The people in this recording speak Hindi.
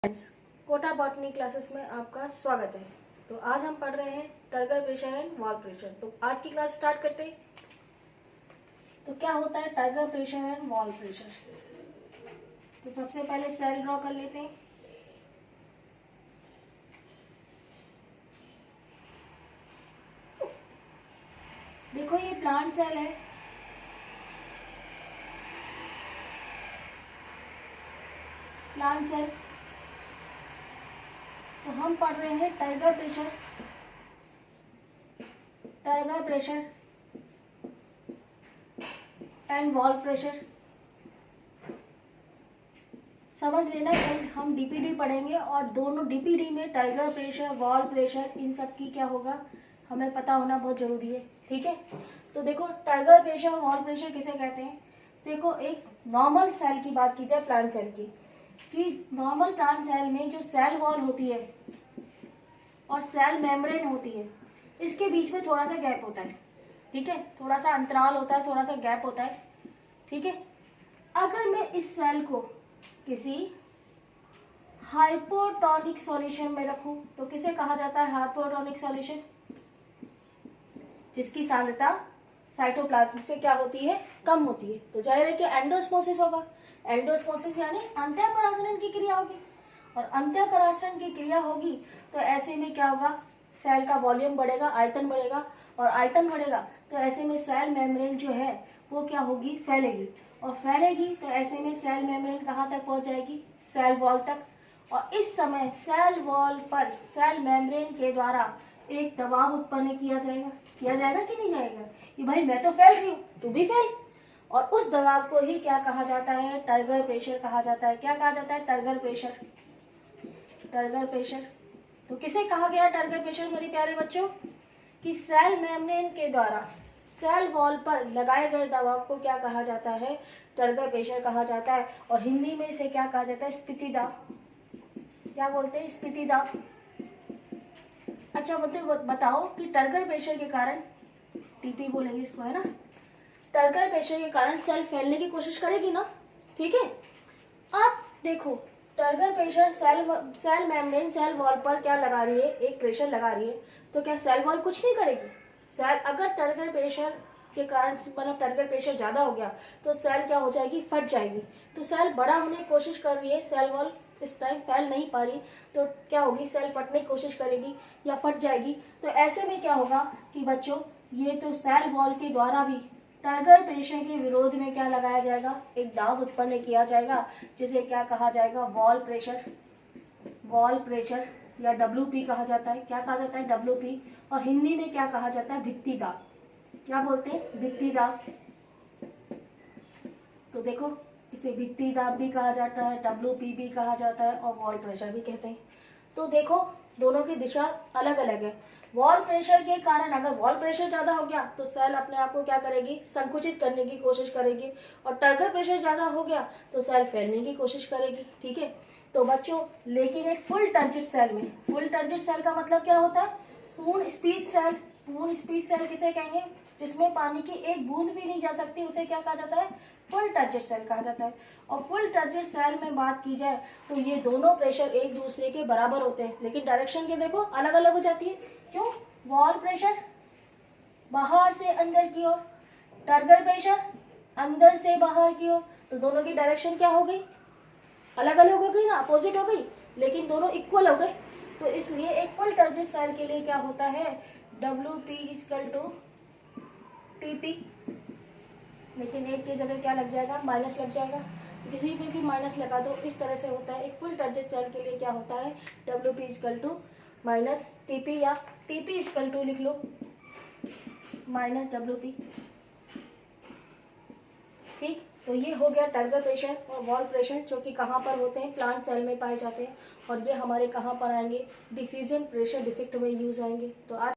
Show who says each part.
Speaker 1: फ्रेंड्स, कोटा बॉटनी क्लासेस में आपका स्वागत है। तो आज हम पढ़ रहे हैं turgor pressure and wall pressure. तो आज की क्लास स्टार्ट करते हैं। तो क्या होता है turgor pressure and wall pressure? तो सबसे पहले सेल ड्रॉ कर लेते हैं। देखो ये प्लांट सेल है। Plant cell. तो हम पढ़ रहे हैं turgor pressure and wall pressure. समझ लेना, कल हम डीपीडी पढ़ेंगे और दोनों डीपीडी में टर्गर प्रेशर, वॉल प्रेशर, इन सब की क्या होगा हमें पता होना बहुत जरूरी है। ठीक है। तो देखो टर्गर प्रेशर, वॉल प्रेशर किसे कहते हैं। देखो एक नॉर्मल सेल की बात की जाए, प्लांट सेल की, कि नॉर्मल प्लांट सेल में जो सेल वॉल होती है और सेल मेम्ब्रेन होती है, इसके बीच में थोड़ा सा गैप होता है। ठीक है, थोड़ा सा अंतराल होता है, थोड़ा सा गैप होता है। ठीक है। अगर मैं इस सेल को किसी हाइपोटोनिक सॉल्यूशन में रखूं तो किसे कहा जाता है हाइपोटोनिक सॉल्यूशन? जिसकी सांद्रता साइटोप्लाज्म से क्या होती है, कम होती है। तो जाहिर है कि एंडोस्मोसिस होगा। एंडोस्मोसिस यानी अंतःपरासरण की क्रिया होगी, और अंतःपरासरण की क्रिया होगी तो ऐसे में क्या होगा, सेल का वॉल्यूम बढ़ेगा, आयतन बढ़ेगा, और आयतन बढ़ेगा तो ऐसे में सेल मेम्ब्रेन जो है वो क्या होगी, फैलेगी, और फैलेगी तो ऐसे में सेल मेम्ब्रेन कहाँ तक पहुंच जाएगी, सेल वॉल तक। और इस समय सेल वॉल पर सेल मेम्ब्रेन के द्वारा एक दबाव उत्पन्न किया जाएगा कि नहीं जाएगा, कि भाई मैं तो फैल रही हूँ, तू भी फैल। और उस दबाव को ही क्या कहा जाता है, टर्गर प्रेशर कहा जाता है। क्या कहा जाता है, टर्गर प्रेशर। टर्गर प्रेशर तो किसे कहा गया टर्गर प्रेशर मेरे प्यारे बच्चों, कि सेल मेम्ब्रेन के द्वारा सेल वॉल पर लगाए गए दबाव को क्या कहा जाता है, टर्गर प्रेशर कहा जाता है। और हिंदी में इसे क्या कहा जाता है, स्फीति दाब। क्या बोलते हैं, स्फीति दाब। अच्छा बताओ कि टर्गर प्रेशर के कारण, टीपी बोलेंगे इसको, है ना, टर्गर प्रेशर के कारण सेल फैलने की कोशिश करेगी ना। ठीक है। अब देखो turgor pressure cell membrane cell wall पर क्या लगा रही है, एक प्रेशर लगा रही है, तो क्या सेल वॉल कुछ नहीं करेगी। सेल अगर टर्गर प्रेशर के कारण मतलब टर्गर प्रेशर ज्यादा हो गया तो सेल क्या हो जाएगी, फट जाएगी। तो सेल बड़ा होने की कोशिश कर रही है, सेल वॉल इस टाइम फैल नहीं पा रही, तो क्या होगी, सेल फटने की कोशिश करेगी या फट जाएगी। तो ऐसे में क्या होगा कि बच्चों ये तो सेल वॉल के द्वारा भी टर्गर प्रेशर के विरोध में क्या लगाया जाएगा, एक दाब उत्पन्न किया जाएगा, जिसे क्या कहा जाएगा, वॉल प्रेशर। वॉल प्रेशर या WP कहा जाता है। क्या कहा जाता है, WP। और हिंदी में क्या कहा जाता है, भित्ति दाब। क्या बोलते हैं, भित्ति दाब। तो देखो इसे भित्ति दाब भी कहा जाता है, WP भी कहा जाता है, और वॉल प्रेशर भी कहते हैं। तो देखो दोनों की दिशा अलग अलग है। वॉल प्रेशर के कारण अगर वॉल प्रेशर ज्यादा हो गया तो सेल अपने आप को क्या करेगी, संकुचित करने की कोशिश करेगी, और टर्गर प्रेशर ज्यादा हो गया तो सेल फैलने की कोशिश करेगी। ठीक है। तो बच्चों लेकिन एक फुल टर्जिट सेल में, फुल टर्जिट सेल का मतलब क्या होता है, पूर्ण स्पीच सेल। पूर्ण स्पीच सेल किसे कहेंगे, जिसमें पानी की एक बूंद भी नहीं जा सकती, उसे क्या कहा जाता है, फुल टर्जिट सेल कहा जाता है। और फुल टर्जिट सेल में बात की जाए तो ये दोनों प्रेशर एक दूसरे के बराबर होते हैं, लेकिन डायरेक्शन के देखो अलग अलग हो जाती है। क्यों, वॉल प्रेशर बाहर से अंदर की ओर, टर्गर प्रेशर अंदर से बाहर की ओर, तो दोनों की डायरेक्शन क्या हो गई, अलग अलग हो गई ना, अपोजिट हो गई, लेकिन दोनों इक्वल हो गए। तो इसलिए एक फुल टर्जिट सेल के लिए क्या होता है, WP = TP। लेकिन एक की जगह क्या लग जाएगा, माइनस लग जाएगा, तो किसी पे भी माइनस लगा दो, इस तरह से होता है। एक फुल टर्जिट सेल के लिए क्या होता है, WP = -TP, या TP = लिख लो -WP। ठीक। तो ये हो गया टर्गर प्रेशर और वॉल प्रेशर, जो कि कहाँ पर होते हैं, प्लांट सेल में पाए जाते हैं, और ये हमारे कहाँ पर आएंगे, डिफ्यूजन प्रेशर डिफेक्ट में यूज आएंगे। तो आज